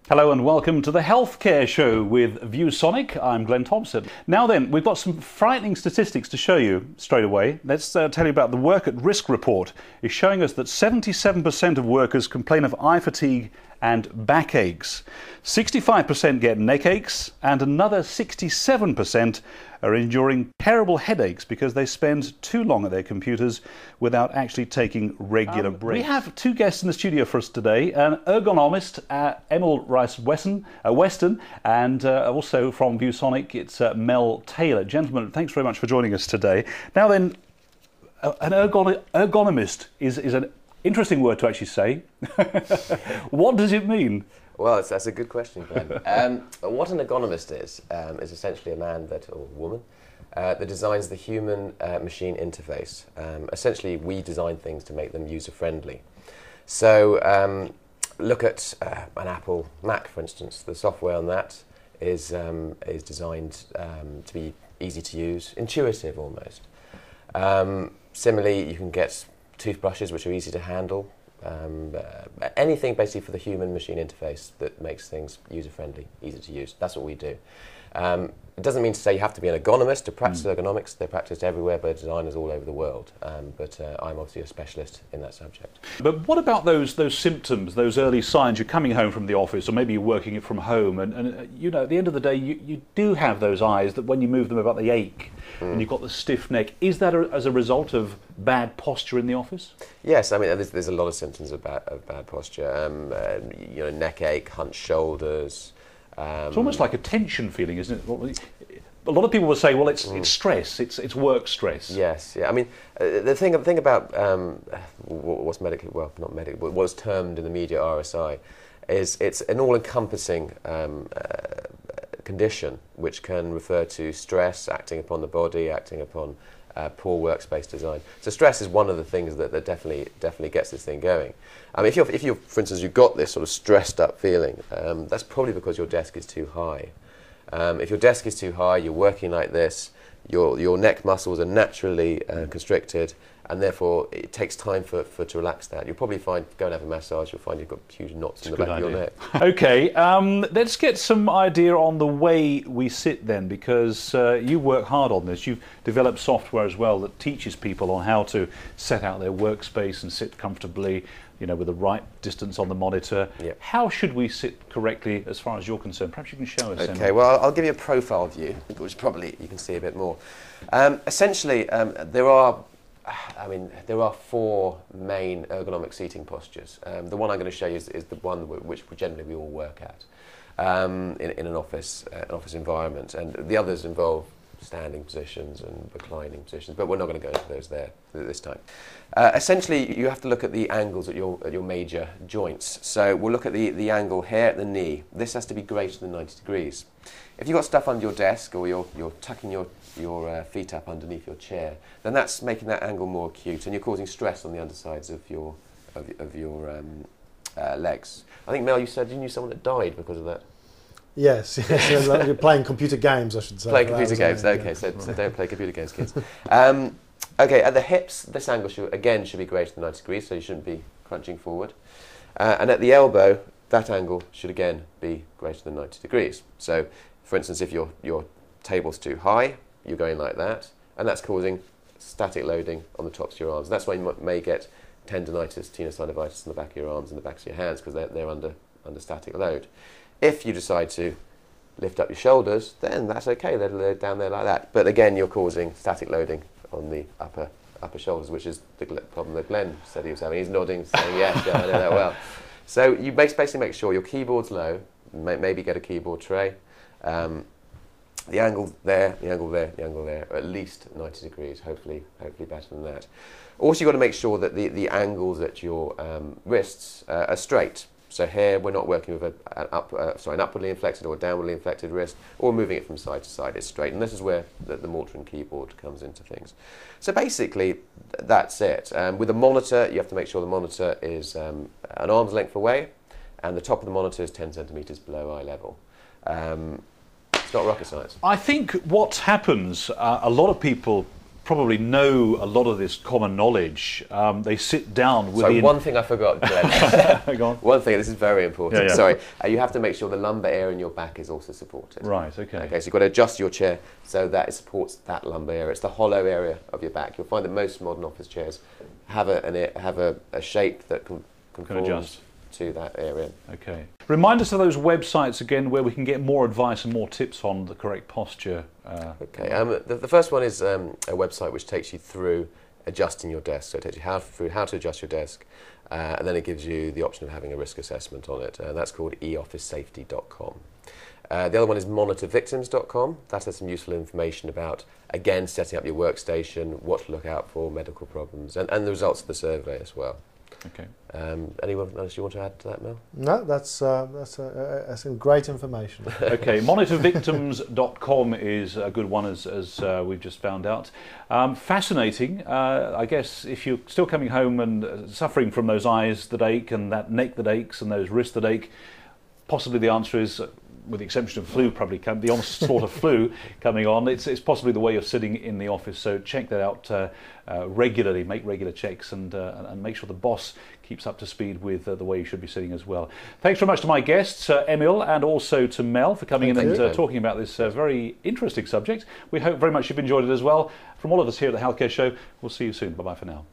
Hello and welcome to the Healthcare Show with ViewSonic. I'm Glenn Thompson. Now then, we've got some frightening statistics to show you straight away. Let's tell you about the Work at Risk report. It's showing us that 77% of workers complain of eye fatigue and backaches. 65% get neck aches, and another 67% are enduring terrible headaches because they spend too long at their computers without actually taking regular breaks. We have two guests in the studio for us today, an ergonomist, Emil Reisser-Weston, and also from ViewSonic, it's Mel Taylor. Gentlemen, thanks very much for joining us today. Now then, an ergonomist is an interesting word to actually say. What does it mean? Well, that's a good question, Glenn. What an ergonomist is essentially a man or woman that designs the human-machine interface. Essentially, we design things to make them user-friendly. So look at an Apple Mac, for instance. The software on that is designed to be easy to use, intuitive almost. Similarly, you can get toothbrushes which are easy to handle. Anything basically for the human-machine interface that makes things user-friendly, easy to use. That's what we do. It doesn't mean to say you have to be an ergonomist to practice ergonomics. They're practiced everywhere by designers all over the world. But I'm obviously a specialist in that subject. But what about those symptoms, those early signs? You're coming home from the office, or maybe you're working it from home, and you know, at the end of the day, you do have those eyes that when you move them about the ache, and you've got the stiff neck. Is that as a result of bad posture in the office? Yes, I mean there's a lot of symptoms of bad posture. You know, neck ache, hunched shoulders. It's almost like a tension feeling, isn't it? A lot of people will say, well, it's stress, it's work stress. Yes, yeah. I mean, the thing about what's medically, well, not medically, but what's termed in the media RSI, is it's an all-encompassing condition which can refer to stress acting upon the body, acting upon poor workspace design. So stress is one of the things that definitely gets this thing going. If you're, for instance, you've got this sort of stressed up feeling, that's probably because your desk is too high. If your desk is too high, you're working like this, your neck muscles are naturally constricted, and therefore it takes time to relax that. You'll probably go and have a massage, you'll find you've got huge knots in the back of your neck. Okay, let's get some idea on the way we sit then, because you work hard on this. You've developed software as well that teaches people on how to set out their workspace and sit comfortably, you know, with the right distance on the monitor. Yep. How should we sit correctly as far as you're concerned? Perhaps you can show us. Okay, well, I'll give you a profile view, which probably you can see a bit more. Essentially, there are four main ergonomic seating postures. The one I'm going to show you is the one which generally we all work at in an office environment, and the others involve standing positions and reclining positions, but we're not going to go into those there this time. Essentially, you have to look at the angles at your major joints. So we'll look at the angle here at the knee. This has to be greater than 90 degrees. If you've got stuff under your desk, or you're tucking your feet up underneath your chair, then that's making that angle more acute, and you're causing stress on the undersides of your legs. I think, Mel, you said you knew someone that died because of that. Yes, so you're playing computer games, I should say. Playing computer games, okay, so don't play computer games, kids. Okay, at the hips, this angle should be greater than 90 degrees, so you shouldn't be crunching forward. And at the elbow, that angle should again be greater than 90 degrees. So, for instance, if your table's too high, you're going like that, and that's causing static loading on the tops of your arms. That's why you may get tendinitis, tenosynovitis in the back of your arms and the backs of your hands, because they're under static load. If you decide to lift up your shoulders, then that's okay, they're down there like that. But again, you're causing static loading on the upper shoulders, which is the problem that Glenn said he was having. He's nodding, saying, yes, yeah, I know that well. So you basically make sure your keyboard's low, maybe get a keyboard tray. The angle there, the angle there, the angle there, at least 90 degrees, hopefully better than that. Also, you've got to make sure that the angles at your wrists are straight. So here we're not working with an upwardly inflected or downwardly inflected wrist, or moving it from side to side. It's straight, and this is where the Mortrin keyboard comes into things. So basically, that's it. With a monitor, you have to make sure the monitor is an arm's length away, and the top of the monitor is 10 centimetres below eye level. It's not rocket science. I think what happens, a lot of people probably know a lot of this common knowledge. They sit down within... So one thing I forgot, Glenn. Go on. One thing, this is very important. Yeah, yeah. Sorry. You have to make sure the lumbar area in your back is also supported. Right, okay. Okay, so you've got to adjust your chair so that it supports that lumbar area. It's the hollow area of your back. You'll find that most modern office chairs have a shape that can adjust to that area. Okay. Remind us of those websites again where we can get more advice and more tips on the correct posture. Okay. The first one is a website which takes you through adjusting your desk. So it takes you through how to adjust your desk, and then it gives you the option of having a risk assessment on it. And that's called eofficesafety.com. The other one is monitorvictims.com. That has some useful information about, again, setting up your workstation, what to look out for, medical problems, and the results of the survey as well. Okay. Anyone else you want to add to that, Mel? No, that's some great information. Okay, monitorvictims.com is a good one, as we've just found out. Fascinating. I guess if you're still coming home and suffering from those eyes that ache and that neck that aches and those wrists that ache, possibly the answer is, with the exception of flu, probably the onslaught of flu coming on, it's possibly the way you're sitting in the office. So check that out regularly, make regular checks, and make sure the boss keeps up to speed with the way you should be sitting as well. Thanks very much to my guests, Emil, and also to Mel, for coming in and talking about this very interesting subject. We hope very much you've enjoyed it as well. From all of us here at the Healthcare Show, we'll see you soon. Bye-bye for now.